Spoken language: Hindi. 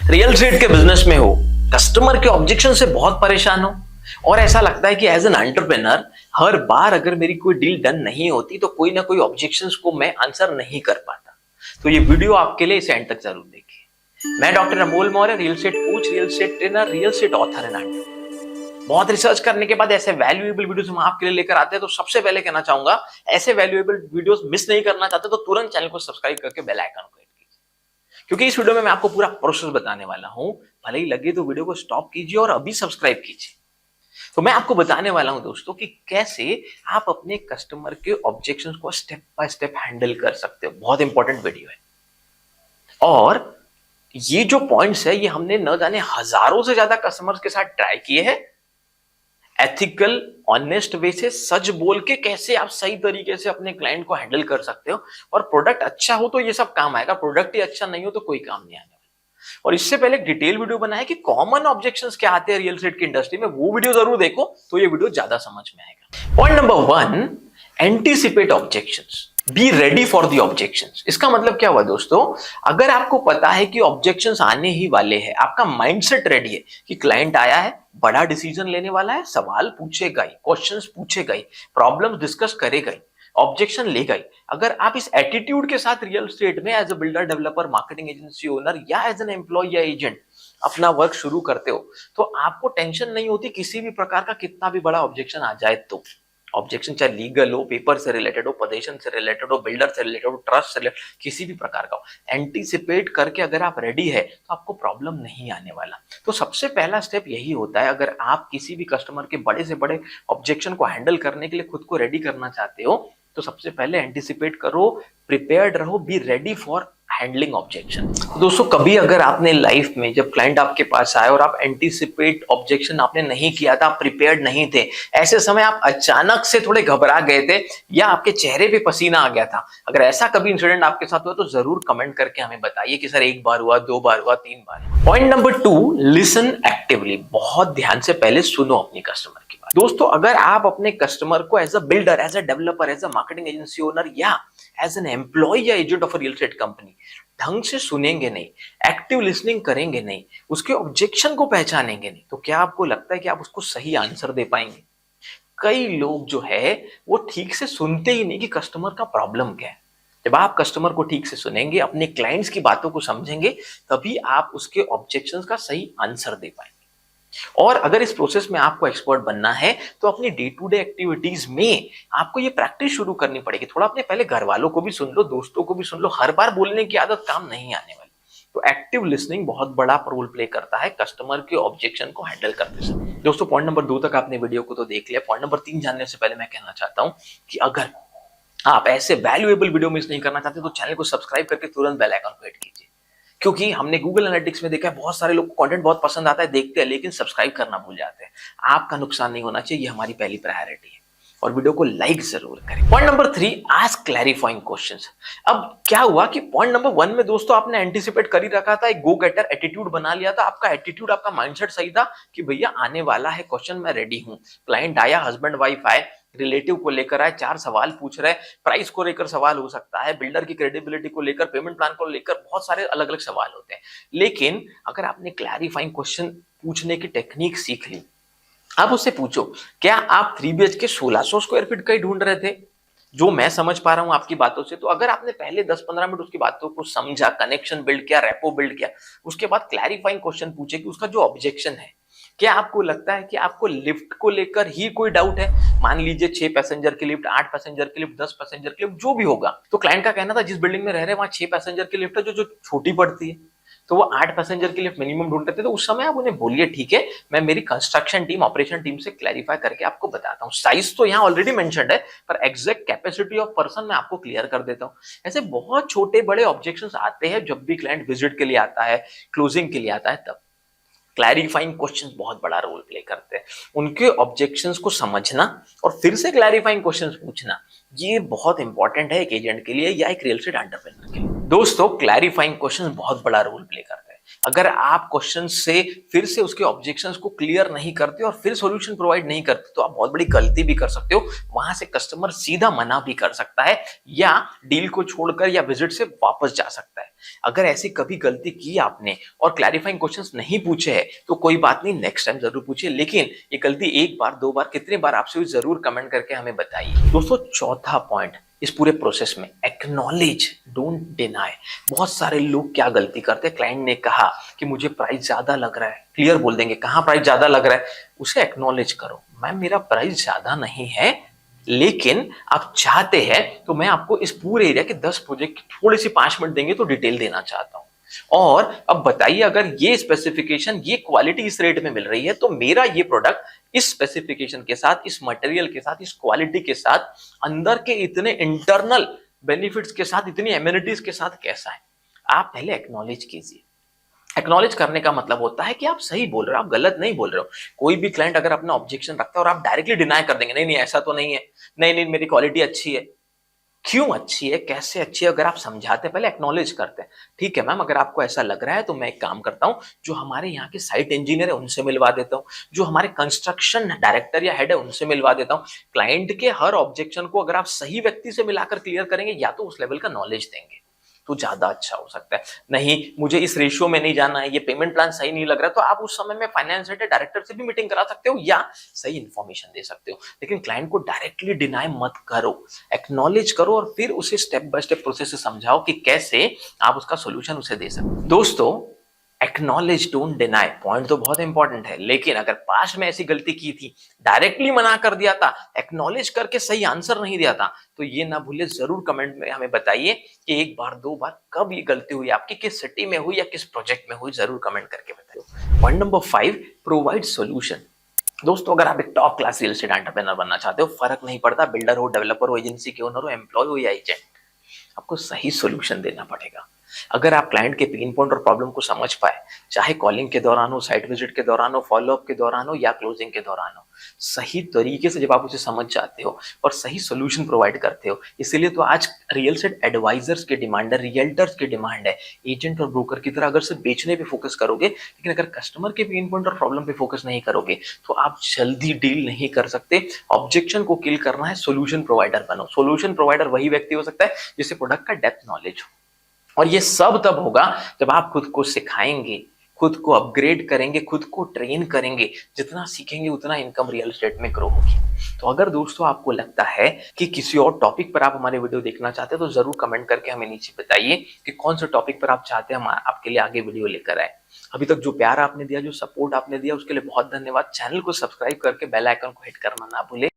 रियल एस्टेट के बिजनेस में हो, कस्टमर के ऑब्जेक्शन से बहुत परेशान हो और ऐसा लगता है कि एज एन एंटरप्रेन्योर हर बार अगर मेरी कोई डील डन नहीं होती तो कोई ना कोई ऑब्जेक्शंस को मैं आंसर नहीं कर पाता, तो ये वीडियो आपके लिए इस एंड तक जरूर देखिए। मैं doctor Amol Maurya, real estate coach, real estate trainer, real estate author and entrepreneur. बहुत रिसर्च करने के बाद ऐसे वैल्यूएबल वीडियोस हम आपके लिए लेकर आते हैं, तो सबसे पहले कहना चाहूंगा, ऐसे वैल्यूएबल वीडियोस मिस नहीं करना चाहते तो तुरंत चैनल को सब्सक्राइब करके बेल आइकन को हिट कीजिए, क्योंकि इस वीडियो में मैं आपको पूरा प्रोसेस बताने वाला हूं। भले ही लगे तो वीडियो को स्टॉप कीजिए और अभी सब्सक्राइब कीजिए। तो मैं आपको बताने वाला हूं दोस्तों कि कैसे आप अपने कस्टमर के ऑब्जेक्शंस को स्टेप बाय स्टेप हैंडल कर सकते हो। बहुत इंपॉर्टेंट वीडियो है और ये जो पॉइंट्स है ये हमने न जाने हजारों से ज्यादा कस्टमर्स के साथ ट्राई किए हैं। एथिकल ऑनेस्ट वे से सच बोल के कैसे आप सही तरीके से अपने क्लाइंट को हैंडल कर सकते हो, और प्रोडक्ट अच्छा हो तो ये सब काम आएगा, प्रोडक्ट ही अच्छा नहीं हो तो कोई काम नहीं आने वाला। और इससे पहले एक डिटेल वीडियो बनाया कि कॉमन ऑब्जेक्शंस क्या आते हैं रियल एस्टेट की इंडस्ट्री में, वो वीडियो जरूर देखो तो ये वीडियो ज्यादा समझ में आएगा। Point number 1, anticipate objections, be ready for the objections. इसका मतलब क्या हुआ दोस्तों, अगर आपको पता है कि ऑब्जेक्शंस आने ही वाले हैं, आपका माइंडसेट रेडी है कि क्लाइंट आया है, बड़ा डिसीजन लेने वाला है, सवाल पूछेगा ही, क्वेश्चंस पूछेगा ही, प्रॉब्लम्स डिस्कस करेगा ही, ऑब्जेक्शन लेगा ही। अगर आप इस एटीट्यूड के साथ रियल एस्टेट में as a builder, developer, marketing agency owner या एज एन एम्प्लॉय या एजेंट अपना वर्क शुरू करते हो, तो आपको टेंशन नहीं होती किसी भी प्रकार का कितना भी बड़ा ऑब्जेक्शन आ जाए। तो ऑब्जेक्शन चाहे लीगल हो, पेपर से रिलेटेड हो, पोजीशन से रिलेटेड हो, बिल्डर से रिलेटेड हो, ट्रस्ट से रिलेटेड, किसी भी प्रकार का हो, एंटीसिपेट करके अगर आप रेडी है तो आपको प्रॉब्लम नहीं आने वाला। तो सबसे पहला स्टेप यही होता है, अगर आप किसी भी कस्टमर के बड़े से बड़े ऑब्जेक्शन को हैंडल करने के लिए खुद को रेडी करना चाहते हो, तो सबसे पहले एंटीसिपेट करो, प्रिपेयर्ड रहो, be ready for handling objection. दोस्तों, कभी अगर आपने लाइफ में जब क्लाइंट आपके पास आए और आप एंटीसिपेट ऑब्जेक्शन आपने नहीं किया था, आप प्रिपेयर्ड नहीं थे, ऐसे समय आप अचानक से थोड़े घबरा गए थे या आपके चेहरे पे पसीना आ गया था, अगर ऐसा कभी इंसिडेंट आपके साथ हुआ तो जरूर कमेंट करके हमें बताइए कि सर 1 बार हुआ, 2 बार हुआ, 3 बार। Point number 2, listen actively. बहुत ध्यान से पहले सुनो अपनी कस्टमर की बात। दोस्तों, अगर आप अपने कस्टमर को as a builder, as a developer, as a marketing agency owner या एज एन एम्प्लॉय या agent of a real estate company ढंग से सुनेंगे नहीं, एक्टिव लिसनिंग करेंगे नहीं, उसके ऑब्जेक्शन को पहचानेंगे नहीं, तो क्या आपको लगता है कि आप उसको सही आंसर दे पाएंगे? कई लोग जो है वो ठीक से सुनते ही नहीं कि कस्टमर का प्रॉब्लम क्या है। जब आप कस्टमर को ठीक से सुनेंगे, अपने क्लाइंट्स की बातों को समझेंगे, तभी आप उसके ऑब्जेक्शंस का सही आंसर दे पाएंगे। और अगर इस प्रोसेस में आपको एक्सपर्ट बनना है तो अपनी डे टू डे एक्टिविटीज में आपको ये प्रैक्टिस शुरू करनी पड़ेगी। थोड़ा अपने पहले घर वालों को भी सुन लो, दोस्तों को भी सुन लो, हर बार बोलने की आदत काम नहीं आने वाली। तो एक्टिव लिसनिंग बहुत बड़ा रोल प्ले करता है कस्टमर के ऑब्जेक्शन को हैंडल करते समय। दोस्तों, पॉइंट नंबर 2 तक आपने वीडियो को तो देख लिया। पॉइंट नंबर 3 जानने से पहले मैं कहना चाहता हूं कि अगर आप ऐसे वैल्यूएबल वीडियो मिस नहीं करना चाहते तो चैनल को सब्सक्राइब करके तुरंत बेल आइकन को हिट कीजिए, क्योंकि हमने गूगल एनालिटिक्स में देखा है बहुत सारे लोग को कंटेंट बहुत पसंद आता है, देखते हैं लेकिन सब्सक्राइब करना भूल जाते हैं। आपका नुकसान नहीं होना चाहिए, ये हमारी पहली प्रायोरिटी है। और वीडियो को लाइक जरूर करें। Point number 3, ask clarifying questions. अब क्या हुआ कि पॉइंट नंबर 1 में दोस्तों आपने एंटीसिपेट कर ही रखा था, एक गो गेटर एटीट्यूड बना लिया था, आपका एटीट्यूड, आपका माइंडसेट सही था कि भैया आने वाला है क्वेश्चन, मैं रेडी हूं। क्लाइंट आया, हस्बैंड वाइफ आए, रिलेटिव को लेकर आए, 4 सवाल पूछ रहे हैं, प्राइस को लेकर सवाल हो सकता है, बिल्डर की क्रेडिबिलिटी को लेकर, पेमेंट प्लान को लेकर, बहुत सारे अलग अलग सवाल होते हैं। लेकिन अगर आपने क्लैरिफाइंग क्वेश्चन पूछने की टेक्निक सीख ली, आप उससे पूछो, क्या आप 3 BHK 1600 स्क्वायर फीट का ही ढूंढ रहे थे, जो मैं समझ पा रहा हूं आपकी बातों से। तो अगर आपने पहले 10-15 मिनट उसकी बातों को समझा, कनेक्शन बिल्ड किया, रेपो बिल्ड किया, उसके बाद क्लैरिफाइंग क्वेश्चन पूछे कि उसका जो ऑब्जेक्शन है, क्या आपको लगता है कि आपको लिफ्ट को लेकर ही कोई डाउट है? मान लीजिए 6 पैसेंजर की लिफ्ट, 8 पैसेंजर की लिफ्ट, 10 पैसेंजर की लिफ्ट, जो भी होगा। तो क्लाइंट का कहना था जिस बिल्डिंग में रह रहे हैं वहां 6 पैसेंजर की लिफ्ट है जो छोटी पड़ती है, तो वो 8 पैसेंजर की लिफ्ट मिनिमम ढूंढते थे। तो उस समय आप उन्हें बोलिए ठीक है, मैं मेरी कंस्ट्रक्शन टीम, ऑपरेशन टीम से क्लैरिफाई करके आपको बताता हूँ। साइज तो यहाँ ऑलरेडी मेंशन्ड है, पर एग्जैक्ट कैपेसिटी ऑफ पर्सन मैं आपको क्लियर कर देता हूँ। ऐसे बहुत छोटे बड़े ऑब्जेक्शंस आते हैं जब भी क्लाइंट विजिट के लिए आता है, क्लोजिंग के लिए आता है, तब क्लैरिफाइंग क्वेश्चंस बहुत बड़ा रोल प्ले करते हैं। उनके ऑब्जेक्शंस को समझना और फिर से क्लैरिफाइंग क्वेश्चंस पूछना, ये बहुत इंपॉर्टेंट है एक एजेंट के लिए या एक रियल एस्टेट एंटरप्रेन्योर के लिए। दोस्तों, क्लैरिफाइंग क्वेश्चंस बहुत बड़ा रोल प्ले करते हैं। अगर आप क्वेश्चन से फिर से उसके ऑब्जेक्शंस को क्लियर नहीं करते और फिर सॉल्यूशन प्रोवाइड नहीं करते, तो आप बहुत बड़ी गलती भी कर सकते हो। वहां से कस्टमर सीधा मना भी कर सकता है या डील को छोड़कर या विजिट से वापस जा सकता है। अगर ऐसी कभी गलती की आपने और क्लैरिफाइंग क्वेश्चंस नहीं पूछे हैं तो कोई बात नहीं, नेक्स्ट टाइम जरूर पूछिए, लेकिन ये गलती एक बार, दो बार, कितनी बार आपसे हुई जरूर कमेंट करके हमें बताइए। दोस्तों चौथा पॉइंट इस पूरे प्रोसेस में, एक्नॉलेज, डोंट डिनाई। बहुत सारे लोग क्या गलती करते हैं, क्लाइंट ने कहा कि मुझे प्राइस ज्यादा लग रहा है, क्लियर बोल देंगे कहाँ प्राइस ज्यादा लग रहा है, उसे एक्नॉलेज करो, मैम मेरा प्राइस ज्यादा नहीं है, लेकिन आप चाहते हैं तो मैं आपको इस पूरे एरिया के 10 प्रोजेक्ट थोड़ी सी 5 मिनट देंगे तो डिटेल देना चाहता हूं, और अब बताइए अगर ये स्पेसिफिकेशन, ये क्वालिटी इस रेट में मिल रही है तो मेरा ये प्रोडक्ट इस स्पेसिफिकेशन के साथ, इस मटेरियल के साथ, इस क्वालिटी के साथ, अंदर के इतने इंटरनल बेनिफिट्स के साथ, इतनी एमिनिटीज के साथ कैसा है। आप पहले एक्नॉलेज कीजिए। एक्नॉलेज करने का मतलब होता है कि आप सही बोल रहे हो, आप गलत नहीं बोल रहे हो। कोई भी क्लाइंट अगर अपना ऑब्जेक्शन रखता है और आप डायरेक्टली डिनाई कर देंगे, नहीं नहीं ऐसा तो नहीं है, नहीं नहीं मेरी क्वालिटी अच्छी है, क्यों अच्छी है, कैसे अच्छी है, अगर आप समझाते, पहले एक्नॉलेज करते हैं, ठीक है मैम अगर आपको ऐसा लग रहा है तो मैं एक काम करता हूं, जो हमारे यहाँ के साइट इंजीनियर है उनसे मिलवा देता हूं, जो हमारे कंस्ट्रक्शन डायरेक्टर या हेड है उनसे मिलवा देता हूं। क्लाइंट के हर ऑब्जेक्शन को अगर आप सही व्यक्ति से मिलाकर क्लियर करेंगे या तो उस लेवल का नॉलेज देंगे तो ज्यादा अच्छा हो सकता है। नहीं मुझे इस रेशियो में नहीं जाना है, ये पेमेंट प्लान सही नहीं लग रहा, तो आप उस समय में फाइनेंस हेड डायरेक्टर से भी मीटिंग करा सकते हो या सही इंफॉर्मेशन दे सकते हो, लेकिन क्लाइंट को डायरेक्टली डिनाई मत करो, एक्नॉलेज करो और फिर उसे स्टेप बाय स्टेप प्रोसेस से समझाओ कि कैसे आप उसका सोल्यूशन उसे दे सकते हो। दोस्तों एक्नॉलेज डोंट डिनाई पॉइंट तो बहुत इंपॉर्टेंट है, लेकिन अगर पास्ट में ऐसी गलती की थी, डायरेक्टली मना कर दिया था, एक्नॉलेज करके सही आंसर नहीं दिया था, तो ये ना भूलिए जरूर कमेंट में हमें बताइए कि एक बार, दो बार, कब ये गलती हुई आपकी, किस सिटी में हुई या किस प्रोजेक्ट में हुई, जरूर कमेंट करके बताइए। Point number 5, provide solution. दोस्तों अगर आप एक top class real estate entrepreneur बनना चाहते हो, फर्क नहीं पड़ता बिल्डर हो, डेवलपर हो, एजेंसी के ओनर हो, एम्प्लॉय हो या एजेंट, आपको सही सोल्यूशन देना पड़ेगा। अगर आप क्लाइंट के पेन पॉइंट और प्रॉब्लम को समझ पाए, चाहे कॉलिंग के दौरान हो, साइट विजिट के दौरान हो, फॉलोअप के दौरान हो या क्लोजिंग के दौरान हो, सही तरीके से जब आप उसे समझ जाते हो और सही सोल्यूशन प्रोवाइड करते हो, इसीलिए तो आज रियल एस्टेट एडवाइजर्स की डिमांड है, रियल्टर्स की डिमांड है। एजेंट और ब्रोकर की तरह अगर सिर्फ बेचने पे फोकस करोगे, लेकिन अगर कस्टमर के पेन पॉइंट और प्रॉब्लम पे फोकस नहीं करोगे तो आप जल्दी डील नहीं कर सकते। ऑब्जेक्शन को किल करना है, सोल्यूशन प्रोवाइडर बनो। सोल्यूशन प्रोवाइडर वही व्यक्ति हो सकता है जिसे प्रोडक्ट का डेप्थ नॉलेज हो, और ये सब तब होगा जब आप खुद को सिखाएंगे, खुद को अपग्रेड करेंगे, खुद को ट्रेन करेंगे। जितना सीखेंगे उतना इनकम रियल एस्टेट में ग्रो होगी। तो अगर दोस्तों आपको लगता है कि किसी और टॉपिक पर आप हमारे वीडियो देखना चाहते हैं तो जरूर कमेंट करके हमें नीचे बताइए कि कौन से टॉपिक पर आप चाहते हैं हम आपके लिए आगे वीडियो लेकर आए। अभी तक जो प्यार आपने दिया, जो सपोर्ट आपने दिया, उसके लिए बहुत धन्यवाद। चैनल को सब्सक्राइब करके बेल आइकन को हिट करना ना भूले।